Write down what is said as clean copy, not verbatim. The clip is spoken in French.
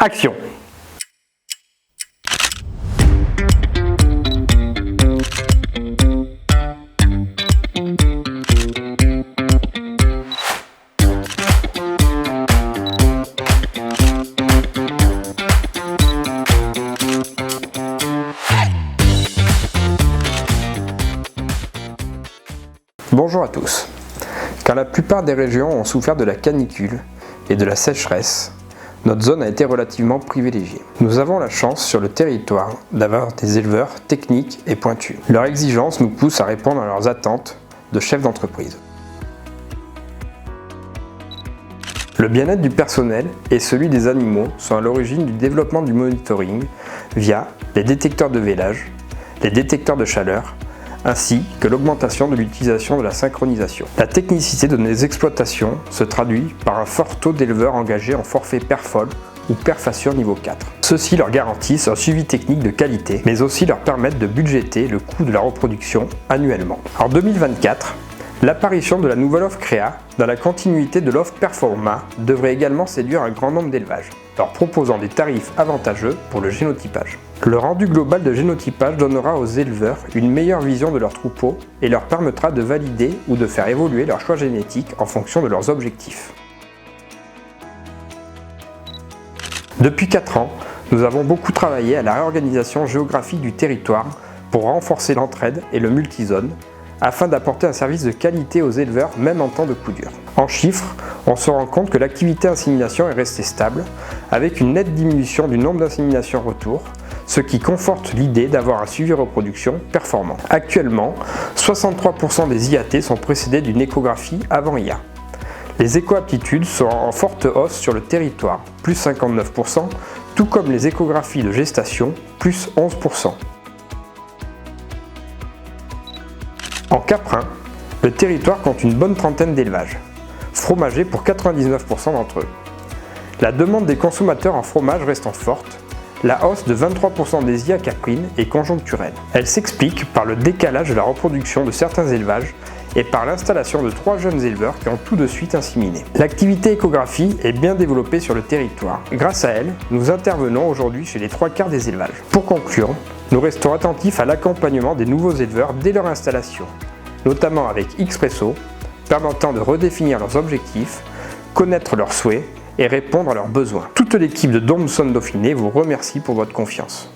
Action! Bonjour à tous. Car la plupart des régions ont souffert de la canicule et de la sécheresse, notre zone a été relativement privilégiée. Nous avons la chance sur le territoire d'avoir des éleveurs techniques et pointus. Leurs exigences nous poussent à répondre à leurs attentes de chefs d'entreprise. Le bien-être du personnel et celui des animaux sont à l'origine du développement du monitoring via les détecteurs de vélage, les détecteurs de chaleur, ainsi que l'augmentation de l'utilisation de la synchronisation. La technicité de nos exploitations se traduit par un fort taux d'éleveurs engagés en forfait Perfol ou Perfasure niveau 4. Ceux-ci leur garantissent un suivi technique de qualité, mais aussi leur permettent de budgéter le coût de la reproduction annuellement. En 2024, l'apparition de la nouvelle offre Créa, dans la continuité de l'offre Performa, devrait également séduire un grand nombre d'élevages, leur proposant des tarifs avantageux pour le génotypage. Le rendu global de génotypage donnera aux éleveurs une meilleure vision de leur troupeau et leur permettra de valider ou de faire évoluer leur choix génétique en fonction de leurs objectifs. Depuis 4 ans, nous avons beaucoup travaillé à la réorganisation géographique du territoire pour renforcer l'entraide et le multizone, afin d'apporter un service de qualité aux éleveurs même en temps de coup dur. En chiffres, on se rend compte que l'activité insémination est restée stable, avec une nette diminution du nombre d'inséminations retour, ce qui conforte l'idée d'avoir un suivi reproduction performant. Actuellement, 63% des IAT sont précédés d'une échographie avant IA. Les éco-aptitudes sont en forte hausse sur le territoire, plus 59%, tout comme les échographies de gestation, plus 11%. En Caprin, le territoire compte une bonne trentaine d'élevages, fromagés pour 99% d'entre eux. La demande des consommateurs en fromage restant forte, la hausse de 23% des IA caprines est conjoncturelle. Elle s'explique par le décalage de la reproduction de certains élevages et par l'installation de 3 jeunes éleveurs qui ont tout de suite inséminé. L'activité échographie est bien développée sur le territoire. Grâce à elle, nous intervenons aujourd'hui chez les 3/4 des élevages. Pour conclure, nous restons attentifs à l'accompagnement des nouveaux éleveurs dès leur installation, notamment avec Xpresso, permettant de redéfinir leurs objectifs, connaître leurs souhaits et répondre à leurs besoins. Toute l'équipe de Domson Dauphiné vous remercie pour votre confiance.